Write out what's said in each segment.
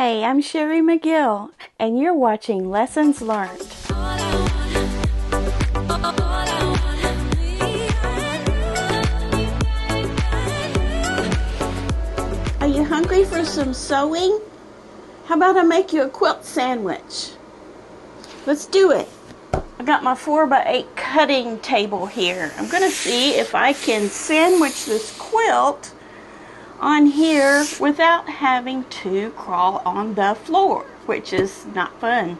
Hi, I'm Sherry McGill, and you're watching Lessons Learned. Are you hungry for some sewing? How about I make you a quilt sandwich? Let's do it. I got my 4x8 cutting table here. I'm going to see if I can sandwich this quilt on here without having to crawl on the floor, which is not fun.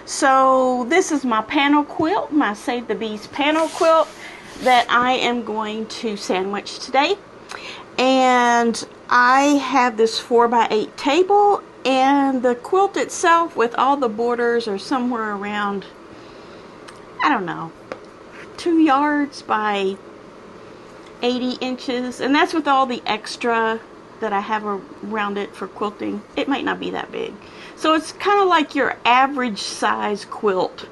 So this is my panel quilt, my Save the Bees panel quilt that I am going to sandwich today. And I have this 4x8 table, and the quilt itself with all the borders are somewhere around, I don't know, 2 yards by 80 inches, and that's with all the extra that I have around it for quilting. It might not be that big. So it's kind of like your average size quilt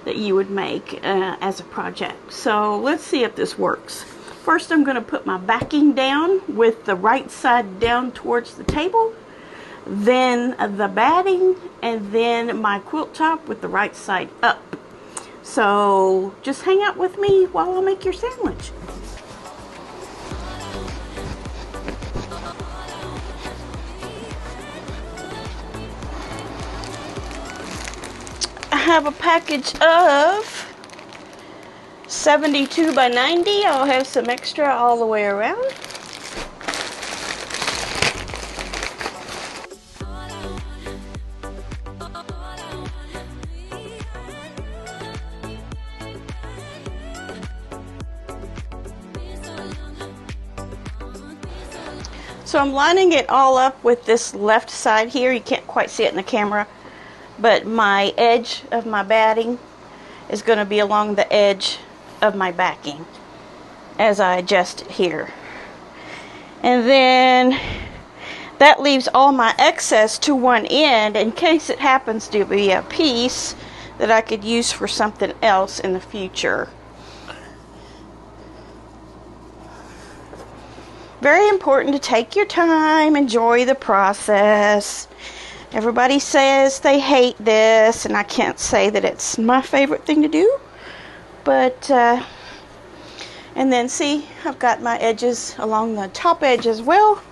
that you would make as a project. So let's see if this works. First, I'm going to put my backing down with the right side down towards the table, then the batting, and then my quilt top with the right side up. So just hang out with me while I make your sandwich. I have a package of 72 by 90. I'll have some extra all the way around. So I'm lining it all up with this left side here. You can't quite see it in the camera, but my edge of my batting is going to be along the edge of my backing as I adjust it here. And then that leaves all my excess to one end in case it happens to be a piece that I could use for something else in the future. Very important to take your time, enjoy the process. Everybody says they hate this, and I can't say that it's my favorite thing to do. But, and then see, I've got my edges along the top edge as well,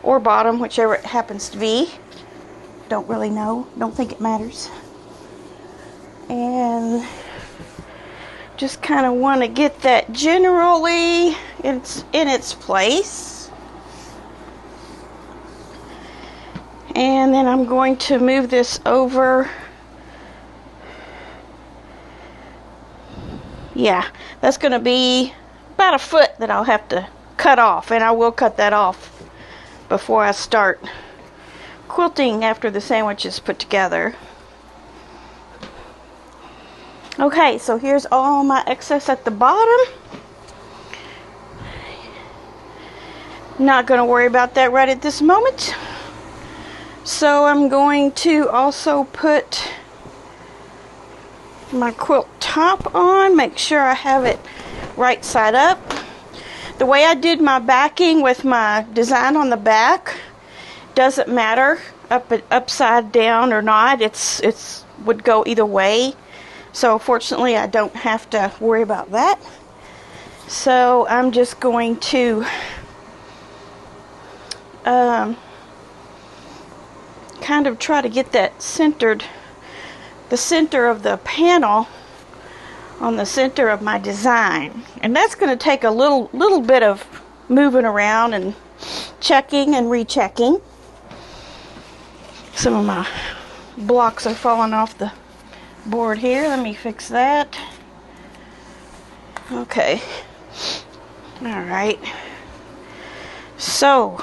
or bottom, whichever it happens to be. Don't really know, don't think it matters. And just kind of want to get that generally in its place. And then I'm going to move this over. Yeah, that's going to be about a foot that I'll have to cut off, and I will cut that off before I start quilting after the sandwich is put together. Okay, so here's all my excess at the bottom. Not going to worry about that right at this moment. So I'm going to also put my quilt top on, make sure I have it right side up. The way I did my backing with my design on the back doesn't matter upside down or not. It's would go either way. So fortunately I don't have to worry about that. So I'm just going to kind of try to get that centered, the center of the panel on the center of my design. And that's going to take a little bit of moving around and checking and rechecking. Some of my blocks are falling off the board here. Let me fix that. Okay. All right. So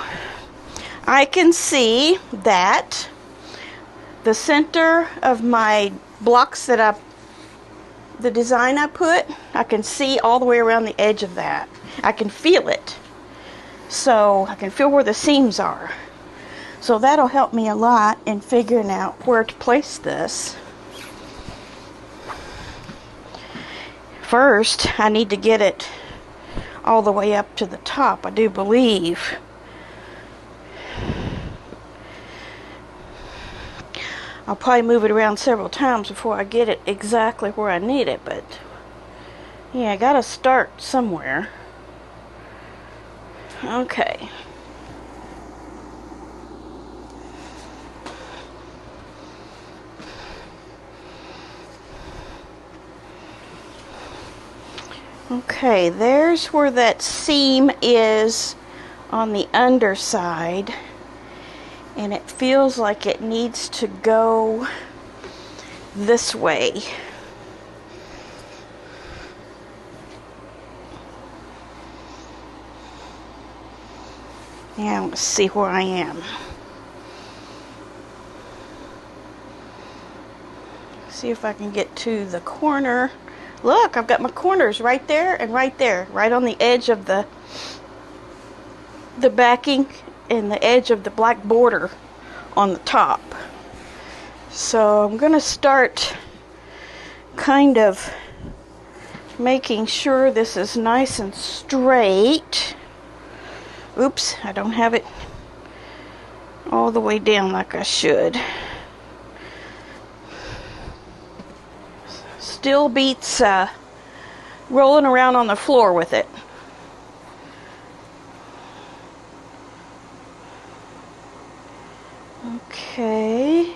I can see that the center of my blocks that the design I put, I can see all the way around the edge of that. I can feel it. So I can feel where the seams are. So that'll help me a lot in figuring out where to place this. First, I need to get it all the way up to the top, I do believe. I'll probably move it around several times before I get it exactly where I need it, but yeah, I gotta start somewhere. Okay. Okay, there's where that seam is on the underside, and it feels like it needs to go this way. Yeah, let's see where I am. See if I can get to the corner. Look, I've got my corners right there and right there, right on the edge of the backing and the edge of the black border on the top. So I'm going to start kind of making sure this is nice and straight. Oops, I don't have it all the way down like I should. Still beats rolling around on the floor with it. Okay.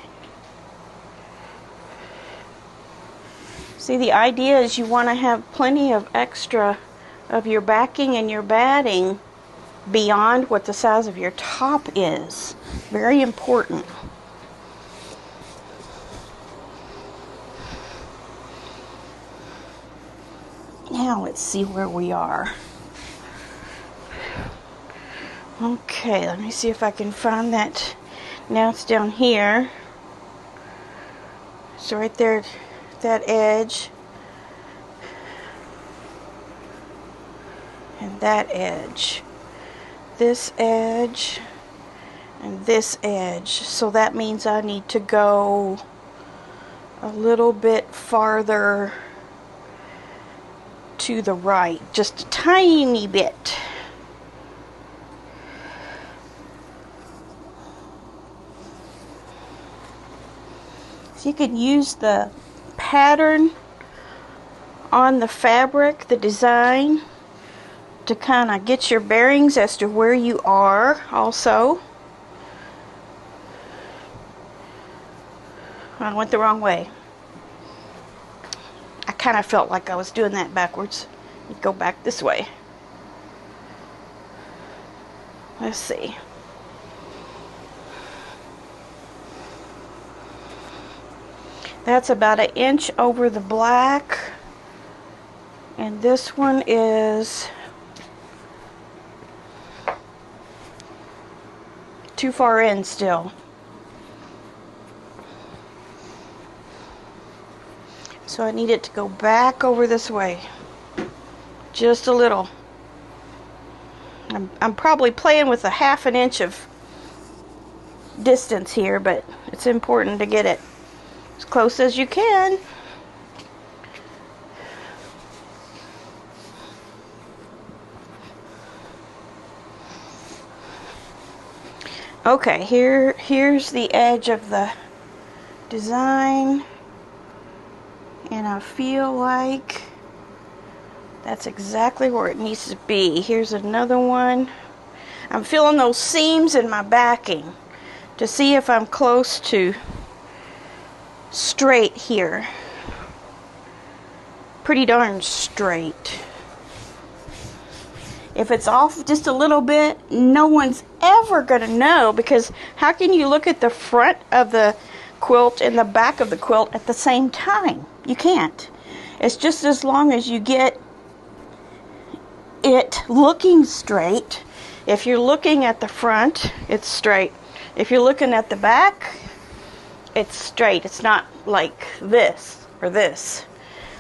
See, the idea is you want to have plenty of extra of your backing and your batting beyond what the size of your top is. Very important. Now let's see where we are. Okay, let me see if I can find that. Now it's down here. So right there, that edge. And that edge. This edge. And this edge. So that means I need to go a little bit farther to the right, just a tiny bit. So you can use the pattern on the fabric, the design, to kind of get your bearings as to where you are also. I went the wrong way. I kind of felt like I was doing that backwards. Go back this way. Let's see. That's about an inch over the black. And this one is too far in still. So I need it to go back over this way. Just a little. I'm probably playing with a ½ an inch of distance here, but it's important to get it as close as you can. Okay, here's the edge of the design. And I feel like that's exactly where it needs to be. Here's another one. I'm feeling those seams in my backing to see if I'm close to straight here. Pretty darn straight. If it's off just a little bit, no one's ever going to know, because how can you look at the front of the quilt and the back of the quilt at the same time? You can't. It's just as long as you get it looking straight. If you're looking at the front, it's straight. If you're looking at the back, it's straight. It's not like this or this,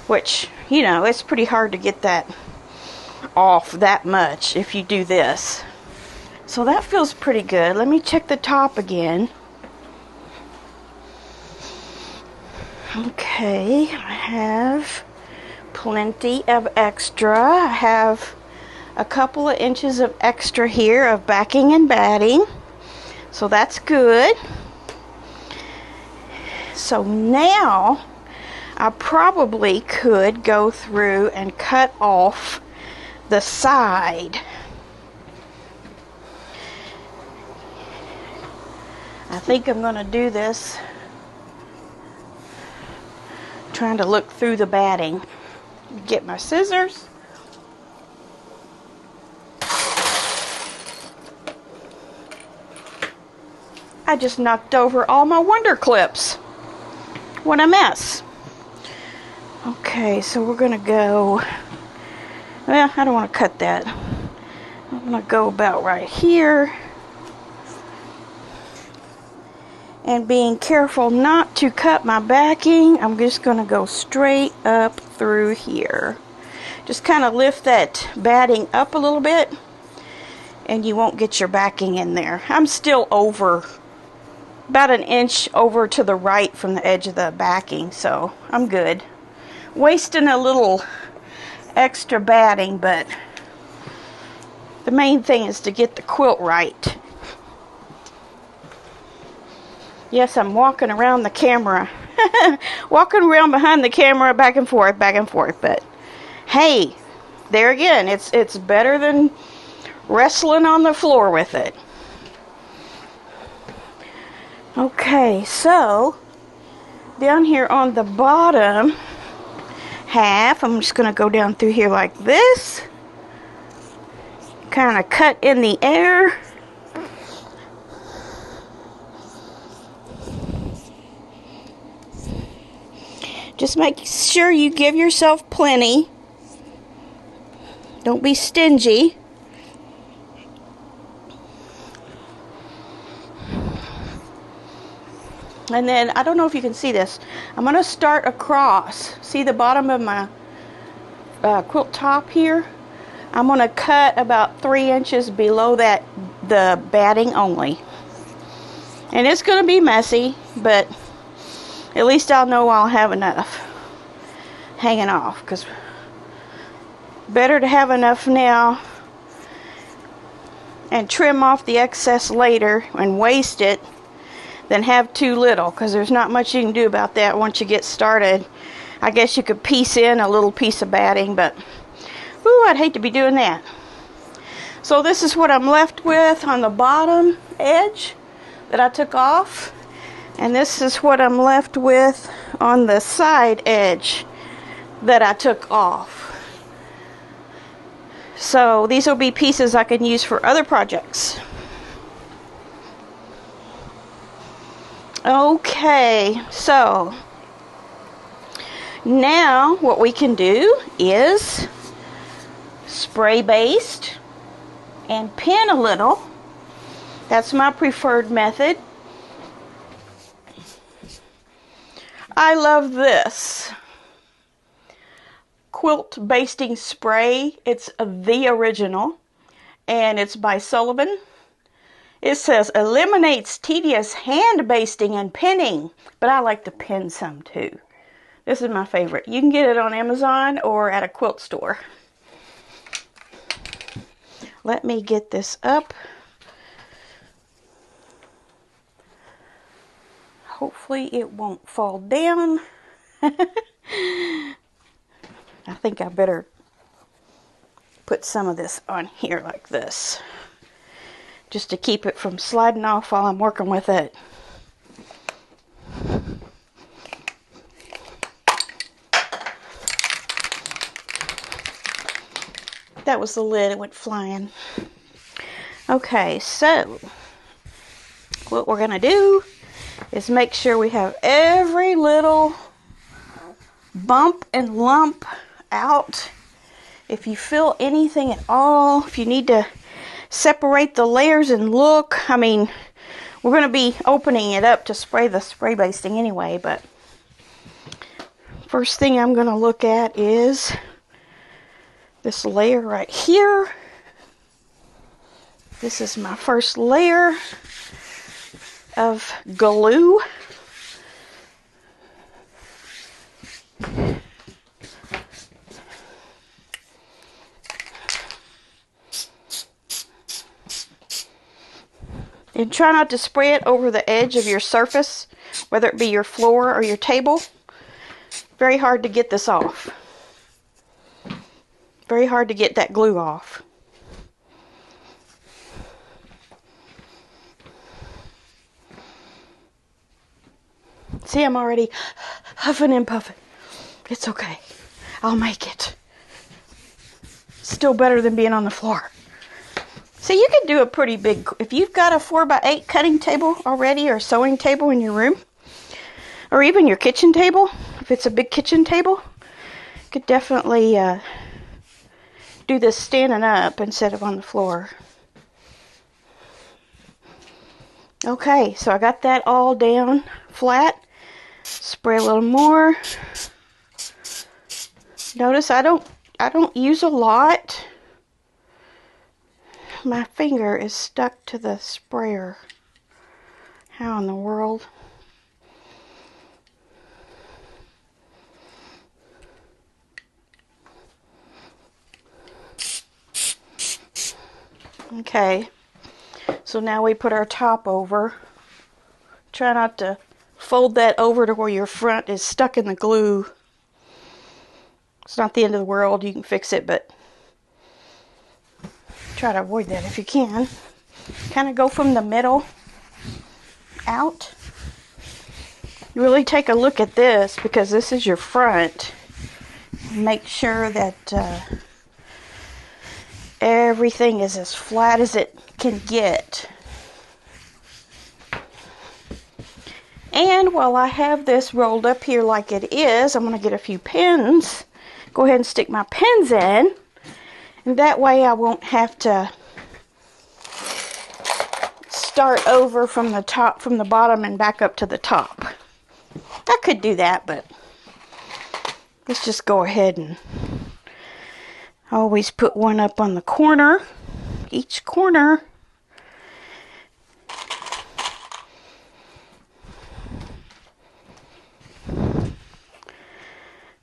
which, you know, it's pretty hard to get that off that much if you do this. So that feels pretty good. Let me check the top again. Okay, I have plenty of extra. I have a couple of inches of extra here of backing and batting. So that's good. So now I probably could go through and cut off the side. I think I'm going to do this trying to look through the batting. Get my scissors. I just knocked over all my Wonder Clips. What a mess. Okay, so we're going to go, well, I don't want to cut that. I'm going to go about right here. And being careful not to cut my backing, I'm just going to go straight up through here. Just kind of lift that batting up a little bit, and you won't get your backing in there. I'm still over, about an inch over to the right from the edge of the backing, so I'm good. Wasting a little extra batting, but the main thing is to get the quilt right. Yes, I'm walking around the camera. Walking around behind the camera, back and forth, but hey, there again, it's better than wrestling on the floor with it. Okay, so down here on the bottom half, I'm just going to go down through here like this. Kind of cut in the air. Just make sure you give yourself plenty. Don't be stingy. And then, I don't know if you can see this. I'm going to start across. See the bottom of my quilt top here? I'm going to cut about 3 inches below that, the batting only. And it's going to be messy, but at least I'll know I'll have enough hanging off, because better to have enough now and trim off the excess later and waste it than have too little, because there's not much you can do about that once you get started. I guess you could piece in a little piece of batting, but ooh, I'd hate to be doing that. So this is what I'm left with on the bottom edge that I took off. And this is what I'm left with on the side edge that I took off. So these will be pieces I can use for other projects. Okay, so now what we can do is spray baste and pin a little. That's my preferred method. I love this quilt basting spray. It's the original, and it's by Sullivan. It says eliminates tedious hand basting and pinning, but I like to pin some too. This is my favorite. You can get it on Amazon or at a quilt store. Let me get this up. Hopefully it won't fall down. I think I better put some of this on here like this, just to keep it from sliding off while I'm working with it. That was the lid, it went flying. Okay, so what we're gonna do is make sure we have every little bump and lump out. If you feel anything at all, if you need to separate the layers and look, I mean, we're going to be opening it up to spray the spray basting anyway, but first thing I'm going to look at is this layer right here. This is my first layer of glue. And try not to spray it over the edge of your surface, whether it be your floor or your table. Very hard to get this off. Very hard to get that glue off. See, I'm already huffing and puffing. It's okay. I'll make it. Still better than being on the floor. So you can do a pretty big, if you've got a 4x8 cutting table already, or sewing table in your room, or even your kitchen table, if it's a big kitchen table, you could definitely do this standing up instead of on the floor. Okay, so I got that all down flat. Spray a little more. Notice I don't use a lot. My finger is stuck to the sprayer. How in the world? Okay, so now we put our top over. Try not to fold that over to where your front is stuck in the glue. It's not the end of the world, you can fix it, but try to avoid that if you can. Kind of go from the middle out. Really take a look at this, because this is your front. Make sure that everything is as flat as it can get. And while I have this rolled up here like it is, I'm going to get a few pins. Go ahead and stick my pins in. And that way I won't have to start over from the top, from the bottom and back up to the top. I could do that, but let's just go ahead and always put one up on the corner, each corner.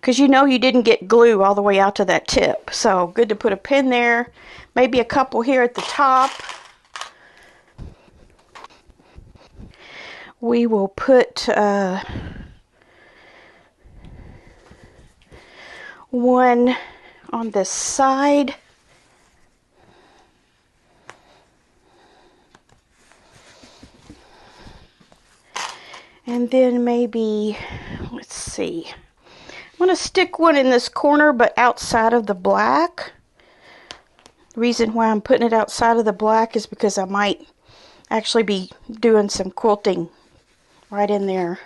Because you know you didn't get glue all the way out to that tip. So good to put a pin there. Maybe a couple here at the top. We will put one on this side. And then maybe, let's see. I'm going to stick one in this corner, but outside of the black. The reason why I'm putting it outside of the black is because I might actually be doing some quilting right in there.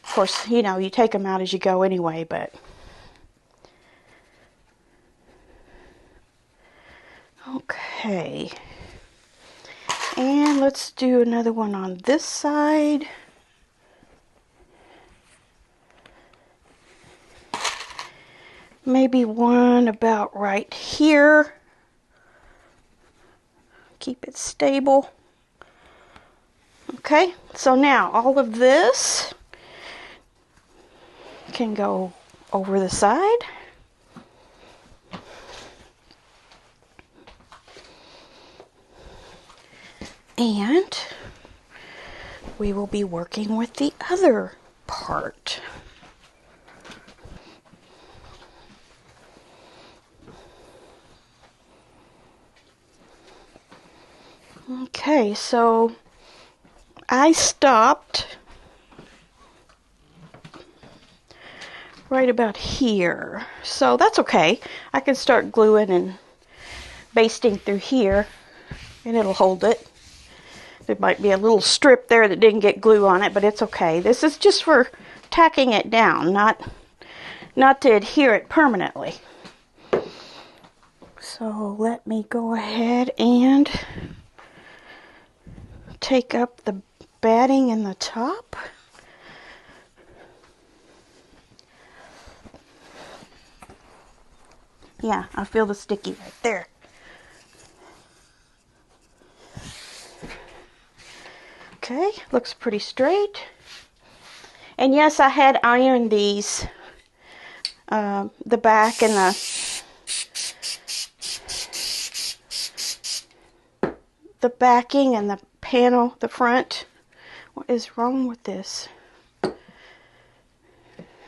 Of course, you know, you take them out as you go anyway, but. Okay. And let's do another one on this side. Maybe one about right here. Keep it stable. Okay, so now all of this can go over the side. And we will be working with the other part. Okay, so I stopped right about here. So that's okay. I can start gluing and basting through here and it'll hold it. There might be a little strip there that didn't get glue on it, but it's okay. This is just for tacking it down, not to adhere it permanently. So let me go ahead and take up the batting in the top. Yeah, I feel the sticky right there. Okay, looks pretty straight. And yes, I had ironed these, the back and the backing and the panel, the front. What is wrong with this?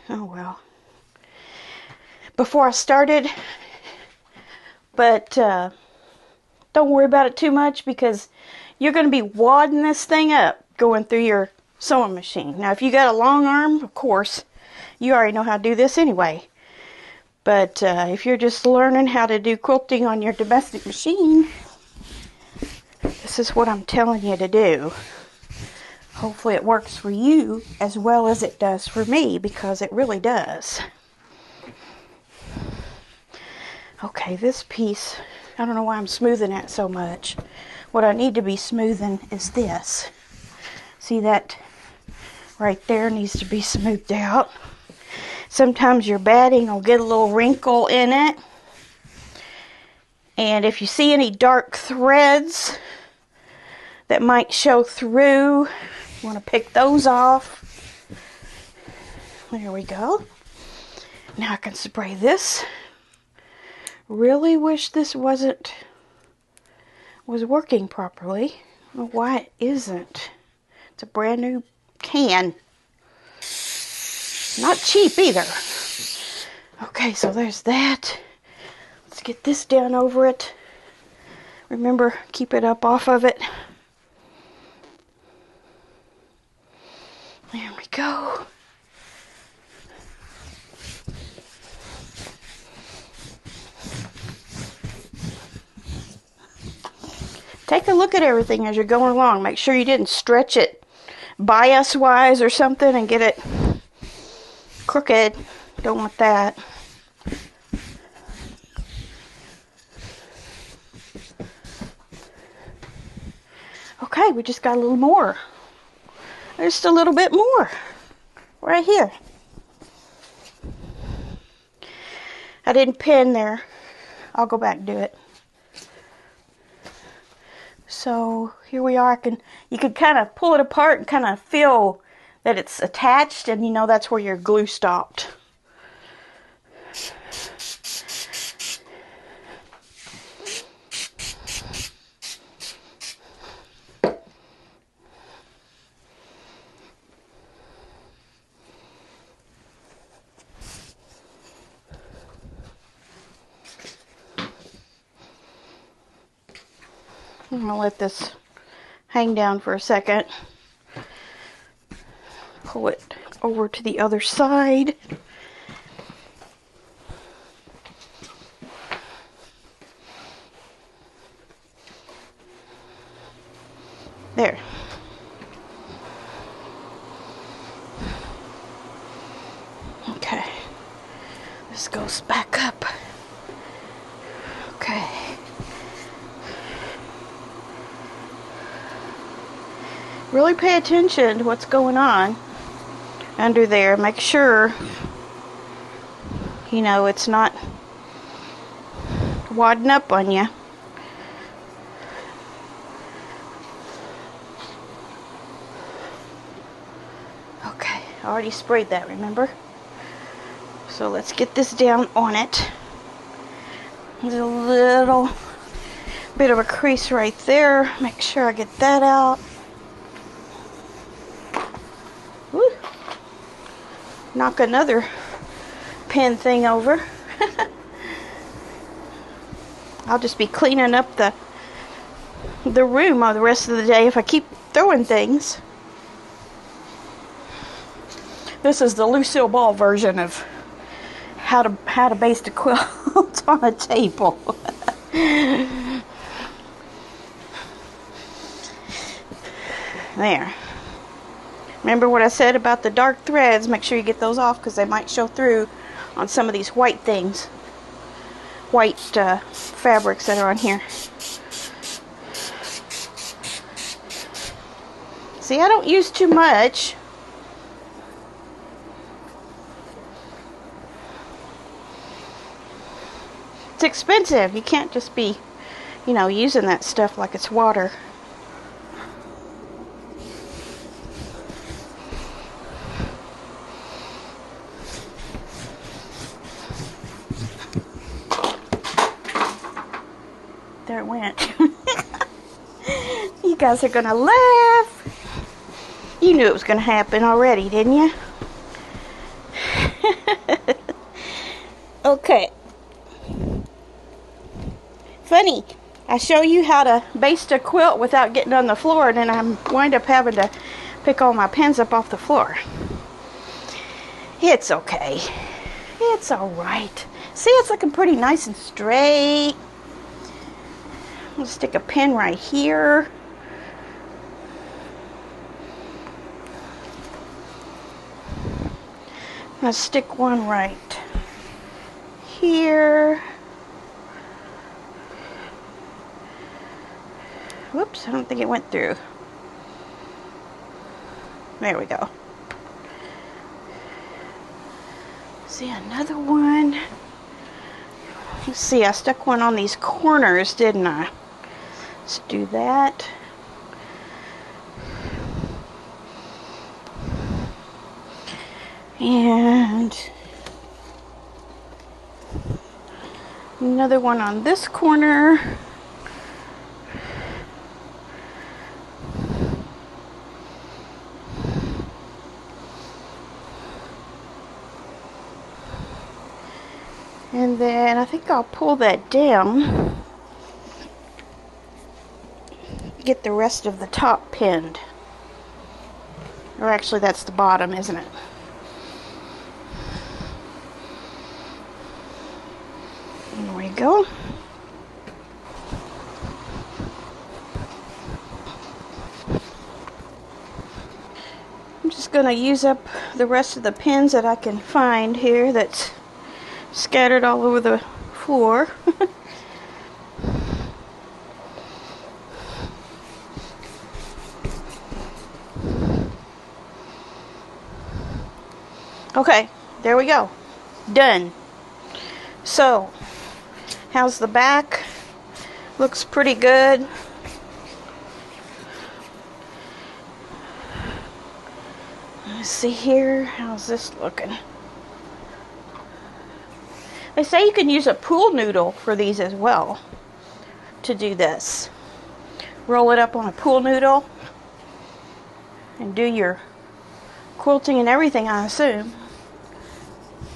Oh well. Before I started, but don't worry about it too much because you're going to be wadding this thing up going through your sewing machine. Now if you got a long arm, of course, you already know how to do this anyway. But if you're just learning how to do quilting on your domestic machine, this is what I'm telling you to do. Hopefully it works for you as well as it does for me, because it really does. Okay, this piece, I don't know why I'm smoothing that so much. What I need to be smoothing is this. See that right there needs to be smoothed out. Sometimes your batting will get a little wrinkle in it. And if you see any dark threads that might show through, you want to pick those off. There we go. Now I can spray this. Really wish this was working properly. I don't know why it isn't. It's a brand new can. Not cheap either. Okay, so there's that. Let's get this down over it. Remember, keep it up off of it. There we go. Take a look at everything as you're going along. Make sure you didn't stretch it bias-wise or something and get it crooked. Don't want that. Okay, we just got a little more. Just a little bit more. Right here. I didn't pin there. I'll go back and do it. So here we are. You can kind of pull it apart and kind of feel that it's attached, and you know that's where your glue stopped. I'm going to let this hang down for a second. Pull it over to the other side. There. Okay. This goes back up. Okay. Really pay attention to what's going on under there. Make sure, you know, it's not wadding up on you. Okay, I already sprayed that, remember? So let's get this down on it. There's a little bit of a crease right there. Make sure I get that out. Woo. Knock another pin thing over. I'll just be cleaning up the room all the rest of the day if I keep throwing things. This is the Lucille Ball version of how to baste a quilt on a table. There. Remember what I said about the dark threads? Make sure you get those off because they might show through on some of these white things. White fabrics that are on here. See, I don't use too much. It's expensive. You can't just be, you know, using that stuff like it's water. There it went. You guys are gonna laugh. You knew it was gonna happen already, didn't you? Okay. Funny, I show you how to baste a quilt without getting on the floor, and then I'm wind up having to pick all my pins up off the floor. It's okay. It's alright. See, it's looking pretty nice and straight. I'm going to stick a pin right here. I'm going to stick one right here. Whoops, I don't think it went through. There we go. See, another one. Let's see, I stuck one on these corners, didn't I? Let's do that. And another one on this corner. And then I think I'll pull that down, get the rest of the top pinned. Or actually that's the bottom, isn't it? There we go. I'm just going to use up the rest of the pins that I can find here that's scattered all over the floor. Okay, there we go. Done. So, how's the back? Looks pretty good. Let's see here. How's this looking? They say you can use a pool noodle for these as well to do this. Roll it up on a pool noodle and do your quilting and everything, I assume.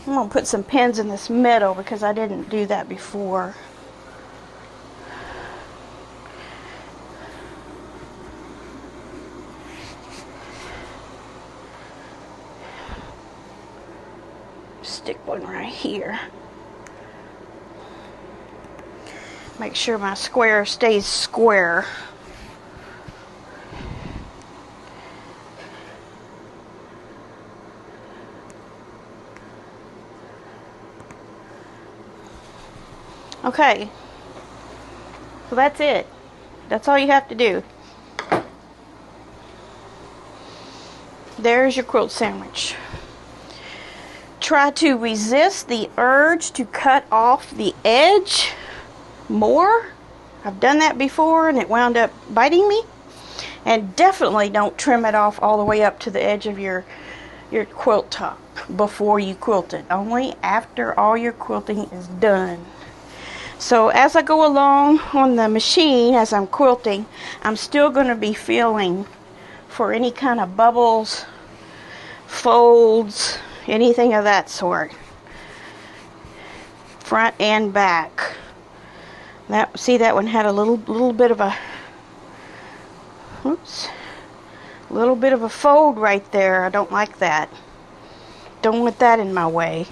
I'm going to put some pins in this middle because I didn't do that before. Stick one right here. Make sure my square stays square. Okay, so that's it. That's all you have to do. There's your quilt sandwich. Try to resist the urge to cut off the edge more. I've done that before and it wound up biting me. And definitely don't trim it off all the way up to the edge of your quilt top before you quilt it. Only after all your quilting is done. So as I go along on the machine, as I'm quilting, I'm still going to be feeling for any kind of bubbles, folds, anything of that sort. Front and back. See, that one had a little bit of a, oops, little bit of a fold right there. I don't like that. Don't want that in my way.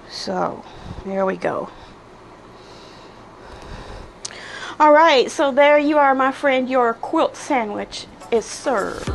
So, there we go. Alright, so there you are, my friend. Your quilt sandwich is served.